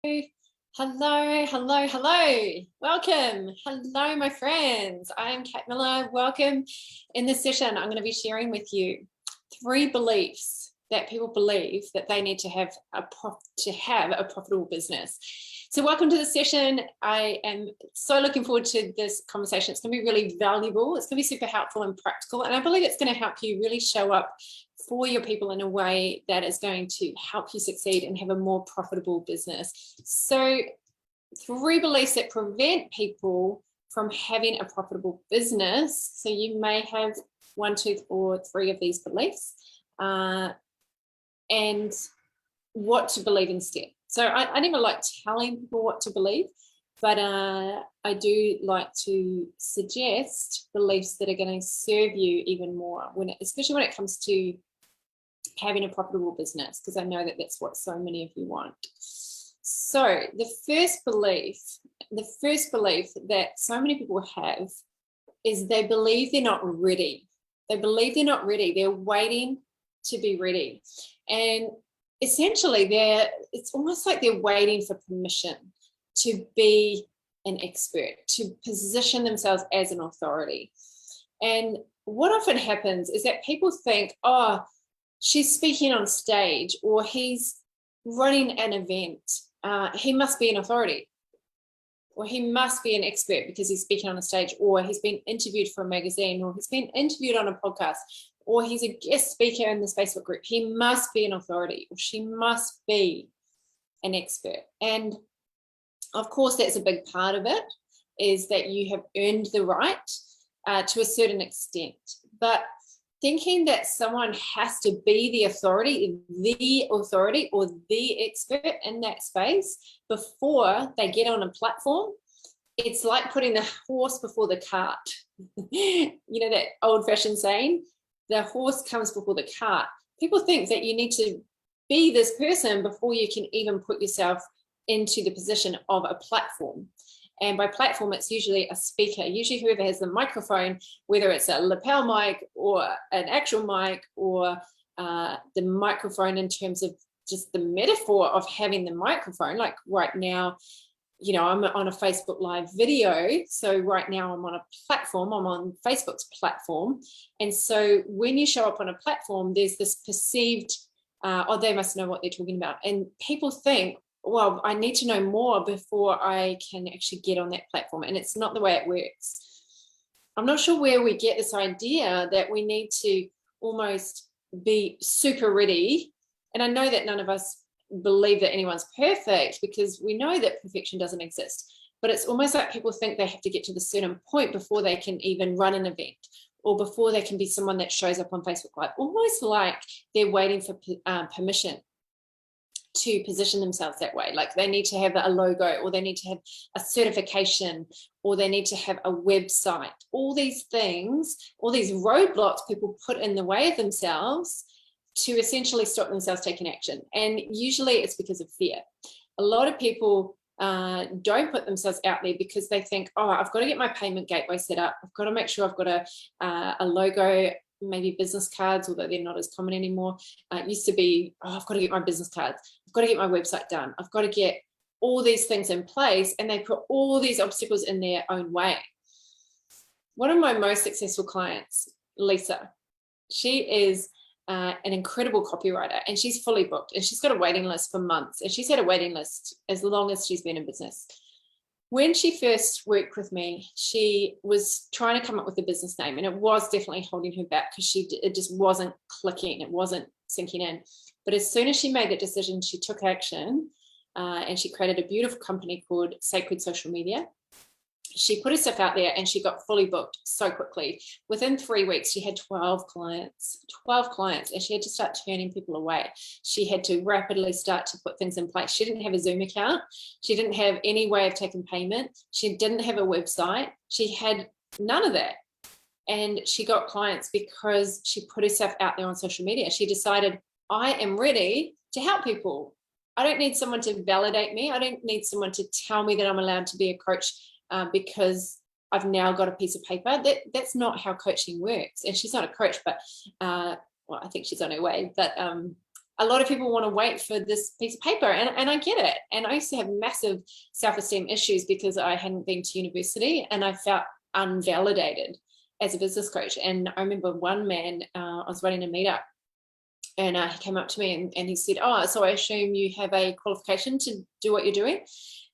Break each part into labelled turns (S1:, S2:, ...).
S1: Hello, hello, hello. Welcome. Hello, my friends. I am Kat Miller. Welcome. In this session, I'm going to be sharing with you 3 beliefs that people believe that they need to have a profitable business. So welcome to the session. I am so looking forward to this conversation. It's going to be really valuable. It's going to be super helpful and practical. And I believe it's going to help you really show up for your people in a way that is going to help you succeed and have a more profitable business. So 3 beliefs that prevent people from having a profitable business. So you may have 1, 2, or 3 of these beliefs, and what to believe instead. So I never like telling people what to believe, but I do like to suggest beliefs that are going to serve you even more, especially when it comes to having a profitable business, because I know that that's what so many of you want. So the first belief that so many people have is they believe they're not ready. They believe they're not ready. They're waiting to be ready. And essentially it's almost like they're waiting for permission to be an expert, to position themselves as an authority. And what often happens is that people think, oh, she's speaking on stage, or he's running an event. He must be an authority, or he must be an expert because he's speaking on a stage, or he's been interviewed for a magazine, or he's been interviewed on a podcast, or he's a guest speaker in this Facebook group. He must be an authority, or she must be an expert. And of course, that's a big part of it, is that you have earned the right to a certain extent. But thinking that someone has to be the authority or the expert in that space before they get on a platform, it's like putting the horse before the cart. You know that old-fashioned saying, the horse comes before the cart. People think that you need to be this person before you can even put yourself into the position of a platform. And by platform, it's usually a speaker, usually whoever has the microphone, whether it's a lapel mic or an actual mic, or the microphone in terms of just the metaphor of having the microphone. Like right now, you know, I'm on a Facebook Live video. So right now I'm on a platform, I'm on Facebook's platform. And so when you show up on a platform, there's this perceived, oh, they must know what they're talking about. And people think, well, I need to know more before I can actually get on that platform. And it's not the way it works. I'm not sure where we get this idea that we need to almost be super ready. And I know that none of us believe that anyone's perfect, because we know that perfection doesn't exist. But it's almost like people think they have to get to the certain point before they can even run an event, or before they can be someone that shows up on Facebook Live, almost like they're waiting for permission to position themselves that way. Like they need to have a logo, or they need to have a certification, or they need to have a website. All these things, all these roadblocks people put in the way of themselves to essentially stop themselves taking action. And usually it's because of fear. A lot of people don't put themselves out there because they think, oh, I've got to get my payment gateway set up. I've got to make sure I've got a logo, maybe business cards, although they're not as common anymore. It used to be, oh, I've got to get my business cards. I've got to get my website done. I've got to get all these things in place, and they put all these obstacles in their own way. One of my most successful clients, Lisa, she is an incredible copywriter, and she's fully booked, and she's got a waiting list for months, and she's had a waiting list as long as she's been in business. When she first worked with me, she was trying to come up with a business name, and it was definitely holding her back because it just wasn't clicking. It wasn't sinking in. But as soon as she made that decision, she took action, and she created a beautiful company called Sacred Social Media. She put herself out there, and she got fully booked so quickly. Within 3 weeks, she had 12 clients, and she had to start turning people away. She had to rapidly start to put things in place. She didn't have a Zoom account. She didn't have any way of taking payment. She didn't have a website. She had none of that. And she got clients because she put herself out there on social media. She decided, I am ready to help people. I don't need someone to validate me. I don't need someone to tell me that I'm allowed to be a coach because I've now got a piece of paper. That's not how coaching works. And she's not a coach, but well, I think she's on her way. But a lot of people want to wait for this piece of paper, and I get it. And I used to have massive self-esteem issues because I hadn't been to university and I felt unvalidated as a business coach. And I remember one man, I was running a meetup, and he came up to me and he said, "Oh, so I assume you have a qualification to do what you're doing?"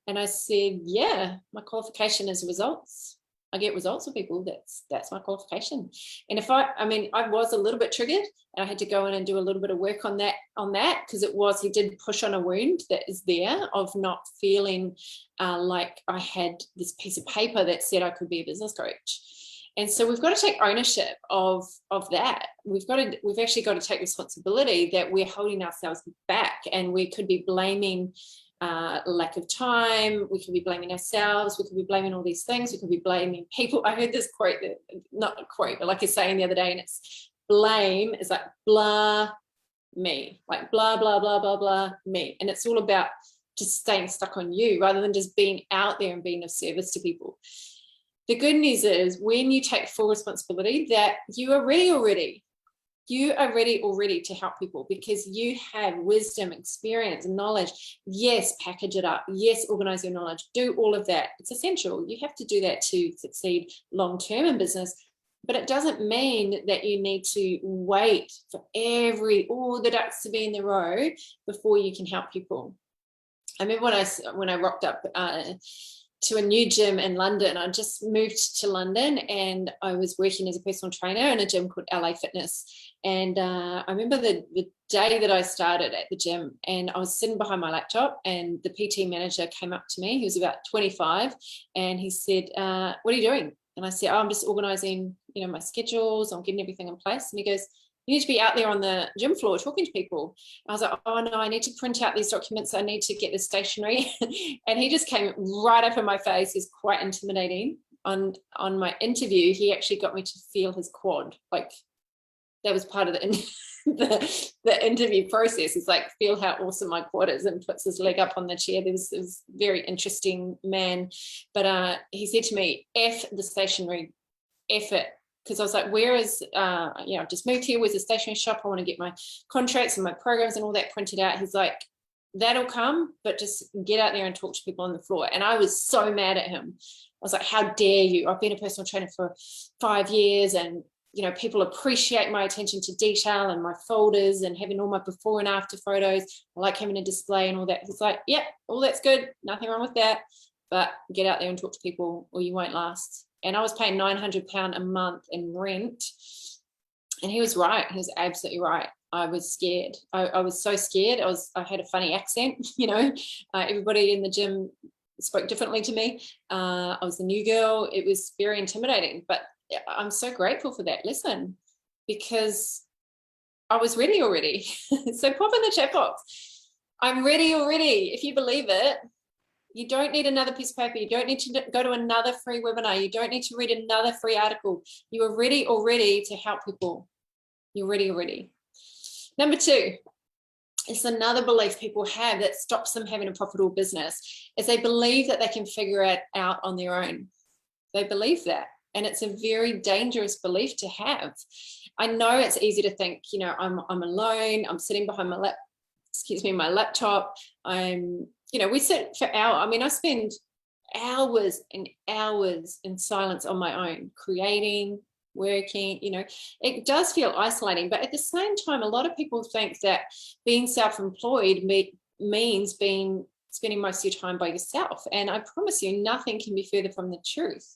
S1: And I said, "Yeah, my qualification is results. I get results for people. That's my qualification." And I was a little bit triggered, and I had to go in and do a little bit of work on that, because he did push on a wound that is there of not feeling like I had this piece of paper that said I could be a business coach. And so we've got to take ownership of that. We've actually got to take responsibility that we're holding ourselves back, and we could be blaming lack of time. We could be blaming ourselves. We could be blaming all these things. We could be blaming people. I heard this quote, not a quote, but like a saying the other day, and it's blame is like blah me, like blah, blah, blah, blah, blah, me. And it's all about just staying stuck on you rather than just being out there and being of service to people. The good news is when you take full responsibility that you are ready already. You are ready already to help people because you have wisdom, experience, and knowledge. Yes, package it up. Yes, organize your knowledge. Do all of that. It's essential. You have to do that to succeed long-term in business. But it doesn't mean that you need to wait for all the ducks to be in the row before you can help people. I remember when I rocked up to a new gym in London. I just moved to London and I was working as a personal trainer in a gym called LA Fitness. And I remember the day that I started at the gym, and I was sitting behind my laptop, and the PT manager came up to me. He was about 25, and he said, "What are you doing?" And I said, "Oh, I'm just organizing, my schedules. I'm getting everything in place." And he goes, "You need to be out there on the gym floor talking to people." I was like, "Oh no, I need to print out these documents. I need to get the stationery." And he just came right up in my face. He's quite intimidating. On my interview, he actually got me to feel his quad. Like that was part of the interview process. It's like, feel how awesome my quad is, and puts his leg up on the chair. This is a very interesting man. But he said to me, "F the stationery, F it." Because I was like, where is, I've just moved here. Where's the stationery shop? I want to get my contracts and my programs and all that printed out. He's like, "That'll come, but just get out there and talk to people on the floor." And I was so mad at him. I was like, "How dare you? I've been a personal trainer for 5 years, and people appreciate my attention to detail and my folders and having all my before and after photos. I like having a display and all that." He's like, "Yep, all that's good. Nothing wrong with that. But get out there and talk to people or you won't last." And I was paying £900 a month in rent. And he was right. He was absolutely right. I was scared. I was so scared. I had a funny accent, everybody in the gym spoke differently to me. I was the new girl. It was very intimidating, but I'm so grateful for that lesson because I was ready already. So pop in the chat box. I'm ready already. If you believe it, you don't need another piece of paper. You don't need to go to another free webinar. You don't need to read another free article. You are ready already to help people. You're ready already. Number 2, it's another belief people have that stops them having a profitable business, is they believe that they can figure it out on their own. They believe that. And it's a very dangerous belief to have. I know it's easy to think, I'm alone. I'm sitting behind my laptop. We sit for hours. I spend hours and hours in silence on my own, creating, working. It does feel isolating, but at the same time, a lot of people think that being self-employed means spending most of your time by yourself. And I promise you, nothing can be further from the truth.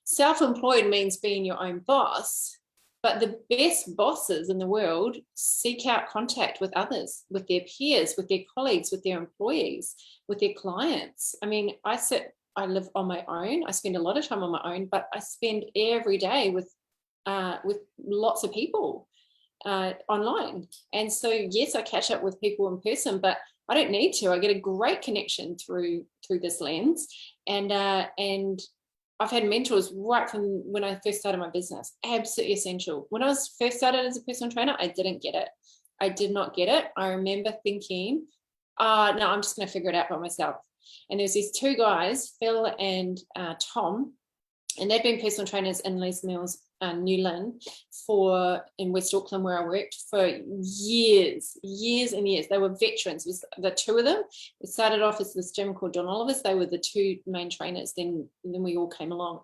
S1: Self-employed means being your own boss. But the best bosses in the world seek out contact with others, with their peers, with their colleagues, with their employees, with their clients. I live on my own. I spend a lot of time on my own, but I spend every day with lots of people online. And so, yes, I catch up with people in person, but I don't need to. I get a great connection through this lens. And I've had mentors right from when I first started my business. Absolutely essential. When I was first started as a personal trainer, I didn't get it. I did not get it. I remember thinking, no, I'm just going to figure it out by myself. And there's these 2 guys, Phil and Tom, and they'd been personal trainers in Les Mills Newlyn in West Auckland, where I worked for years and years. They were veterans. It was the two of them. It started off as this gym called John Oliver's. They were the two main trainers. Then we all came along.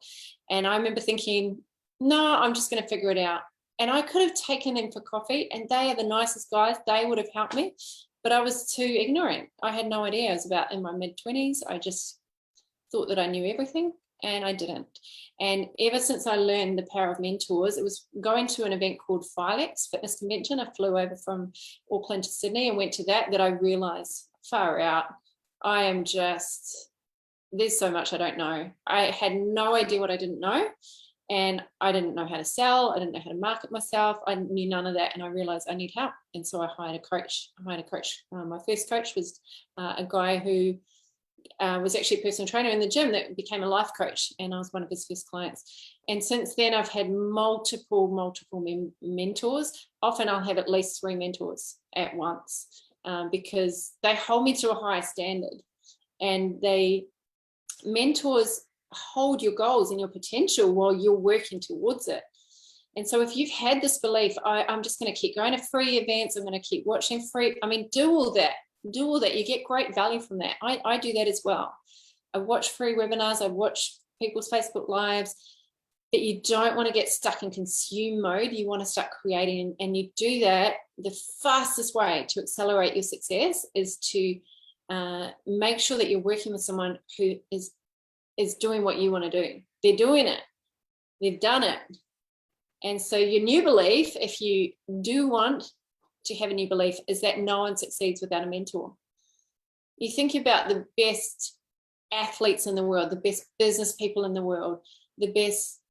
S1: And I remember thinking, no, I'm just going to figure it out. And I could have taken them for coffee, and they are the nicest guys. They would have helped me, but I was too ignorant. I had no idea. I was about in my mid-20s. I just thought that I knew everything, and I didn't. And ever since I learned the power of mentors, it was going to an event called Filex Fitness Convention. I flew over from Auckland to Sydney and went to that I realized, far out, I am just, there's so much I don't know. I had no idea what I didn't know. And I didn't know how to sell. I didn't know how to market myself. I knew none of that. And I realized I need help. And so I hired a coach. My first coach was a guy who was actually a personal trainer in the gym that became a life coach. And I was one of his first clients. And since then, I've had multiple mentors. Often I'll have at least 3 mentors at once because they hold me to a higher standard. And mentors hold your goals and your potential while you're working towards it. And so if you've had this belief, I'm just going to keep going to free events, I'm going to keep watching do all that. You get great value from that. I do that as well. I watch free webinars, I watch people's Facebook lives, but you don't want to get stuck in consume mode. You want to start creating, and you do that. The fastest way to accelerate your success is to make sure that you're working with someone who is doing what you want to do. They're doing it. They've done it. And so your new belief, if you do want to have a new belief, is that no one succeeds without a mentor. You think about the best athletes in the world, the best business people in the world, the best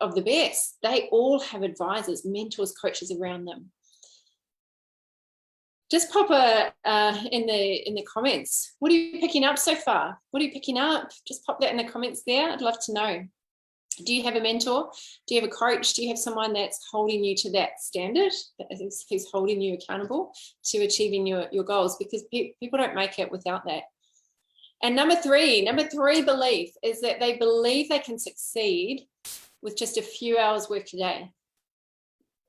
S1: of the best. They all have advisors, mentors, coaches around them. Just pop in the comments. What are you picking up so far? What are you picking up? Just pop that in the comments there. I'd love to know. Do you have a mentor? Do you have a coach? Do you have someone that's holding you to that standard, who's holding you accountable to achieving your goals? Because people don't make it without that. And number three belief is that they believe they can succeed with just a few hours work a day.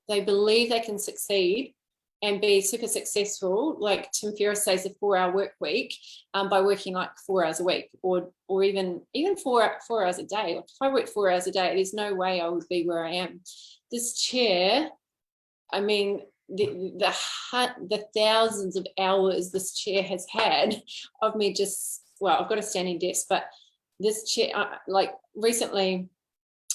S1: They believe they can succeed and be super successful, like Tim Ferriss says, a 4-hour work week, by working like 4 hours a week, or even 4 hours a day. Like if I worked 4 hours a day, there's no way I would be where I am. This chair, I mean, the thousands of hours this chair has had of me I've got a standing desk, but this chair, like recently,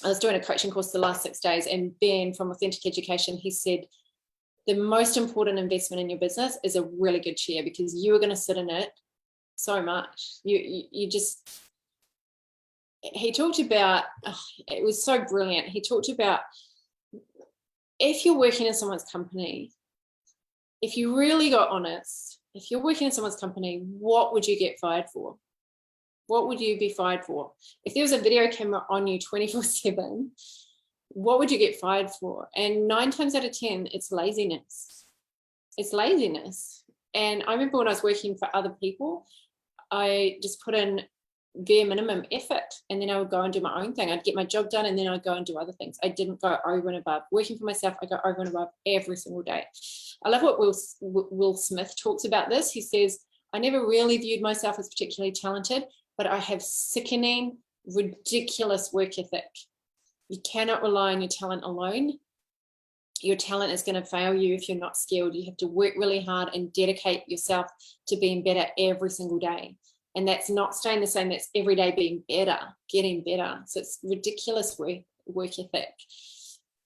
S1: I was doing a coaching course the last 6 days, and Ben from Authentic Education, he said, the most important investment in your business is a really good chair, because you are going to sit in it so much. He talked about, it was so brilliant. He talked about, if you're working in someone's company, if you really got honest, if you're working in someone's company, what would you get fired for? What would you be fired for? If there was a video camera on you 24/7, what would you get fired for? And 9 times out of 10, it's laziness. It's laziness. And I remember when I was working for other people, I just put in bare minimum effort, and then I would go and do my own thing. I'd get my job done, and then I'd go and do other things. I didn't go over and above. Working for myself, I go over and above every single day. I love what Will Smith talks about this. He says, I never really viewed myself as particularly talented, but I have sickening, ridiculous work ethic. You cannot rely on your talent alone. Your talent is going to fail you if you're not skilled. You have to work really hard and dedicate yourself to being better every single day. And that's not staying the same. That's every day being better, getting better. So it's ridiculous work ethic.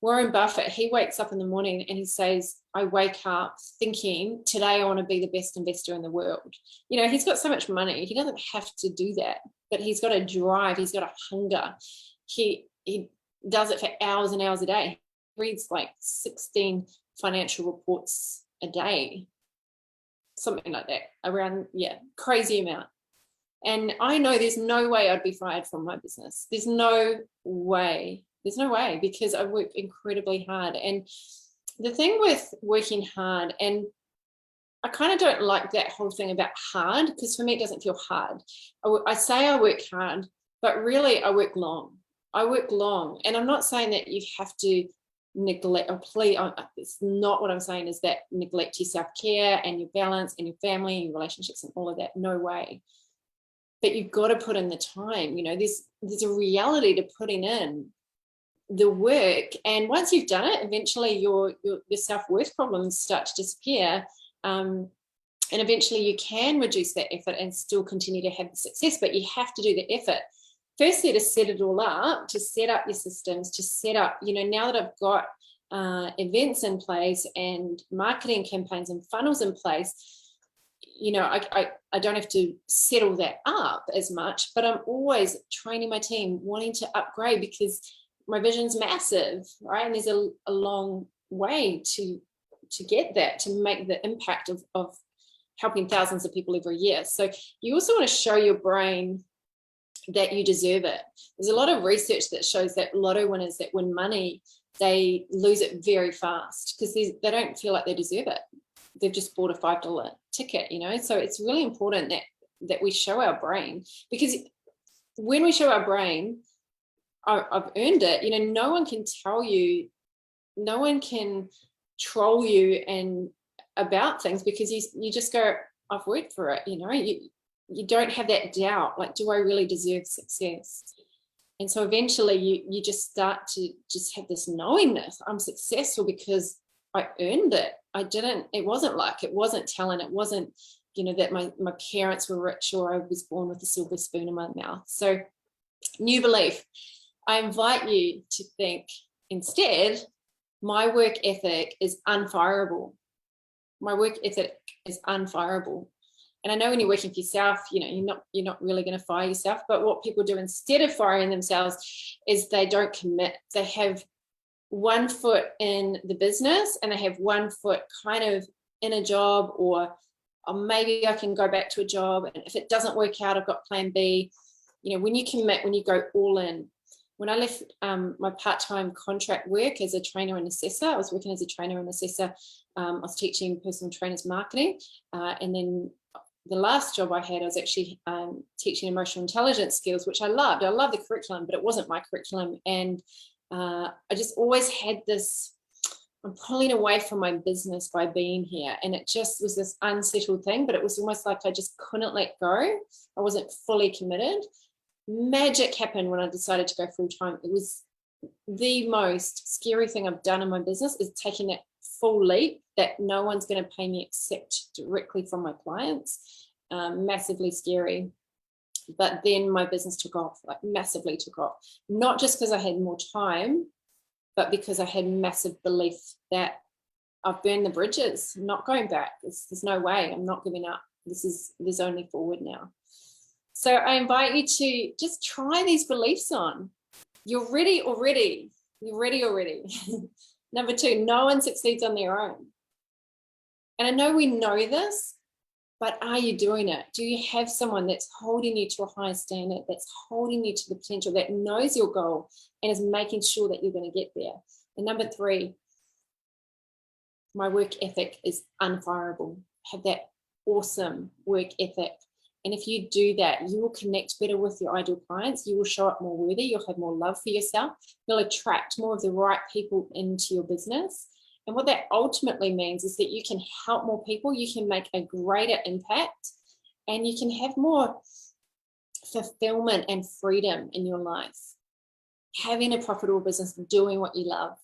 S1: Warren Buffett, he wakes up in the morning and he says, I wake up thinking, today I want to be the best investor in the world. You know, he's got so much money. He doesn't have to do that, but he's got a drive. He's got a hunger. He does it for hours and hours a day. He reads like 16 financial reports a day, something like that, crazy amount. And I know there's no way I'd be fired from my business. There's no way, because I work incredibly hard. And the thing with working hard, and I kind of don't like that whole thing about hard, because for me it doesn't feel hard. I say I work hard, but really I work long. I work long, and I'm not saying that you have to neglect, or please, it's not what I'm saying is that neglect your self-care and your balance and your family and your relationships and all of that. No way. But you've got to put in the time. You know, there's a reality to putting in the work, and once you've done it, eventually your self-worth problems start to disappear, and eventually you can reduce that effort and still continue to have the success. But you have to do the effort firstly to set it all up, to set up your systems, to set up, you know, now that I've got events in place and marketing campaigns and funnels in place, you know, I don't have to set all that up as much, but I'm always training my team, wanting to upgrade, because my vision's massive, right? And there's a long way to get that, to make the impact of helping thousands of people every year. So you also want to show your brain that you deserve it. There's a lot of research that shows that lotto winners that win money, they lose it very fast because they don't feel like they deserve it. They've just bought a $5 ticket, you know? So it's really important that we show our brain, because when we show our brain, I've earned it, you know, no one can tell you, no one can troll you and about things, because you just go, I've worked for it, you know, you don't have that doubt, like, do I really deserve success? And so eventually you just start to just have this knowingness, I'm successful because I earned it. It wasn't luck, it wasn't talent, it wasn't, you know, that my parents were rich or I was born with a silver spoon in my mouth. So new belief, I invite you to think instead, my work ethic is unfireable. My work ethic is unfireable. And I know when you're working for yourself, you know, you're not really going to fire yourself, but what people do instead of firing themselves is they don't commit. They have one foot in the business and they have one foot kind of in a job, or maybe I can go back to a job, and if it doesn't work out, I've got plan B. You know, when you commit, when you go all in. When I left my part-time contract work as a trainer and assessor, I was working as a trainer and assessor. I was teaching personal trainers marketing, and then the last job I had, I was actually teaching emotional intelligence skills, which I loved. I loved the curriculum, but it wasn't my curriculum. And I just always had this, I'm pulling away from my business by being here. And it just was this unsettled thing, but it was almost like I just couldn't let go. I wasn't fully committed. Magic happened when I decided to go full time. It was the most scary thing I've done in my business, is taking that full leap that no one's going to pay me except directly from my clients. Massively scary. But then my business took off, like massively took off. Not just because I had more time, but because I had massive belief that I've burned the bridges, I'm not going back. There's no way, I'm not giving up. There's only forward now. So I invite you to just try these beliefs on. You're ready already. You're ready already. Number 2, no one succeeds on their own. And I know we know this, but are you doing it? Do you have someone that's holding you to a higher standard, that's holding you to the potential, that knows your goal and is making sure that you're going to get there? And number 3, my work ethic is unfireable. Have that awesome work ethic. And if you do that, you will connect better with your ideal clients. You will show up more worthy. You'll have more love for yourself. You'll attract more of the right people into your business. And what that ultimately means is that you can help more people. You can make a greater impact, and you can have more fulfillment and freedom in your life. Having a profitable business, doing what you love.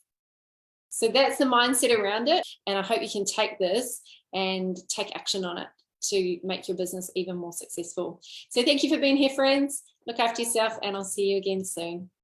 S1: So that's the mindset around it. And I hope you can take this and take action on it to make your business even more successful. So thank you for being here, friends. Look after yourself, and I'll see you again soon.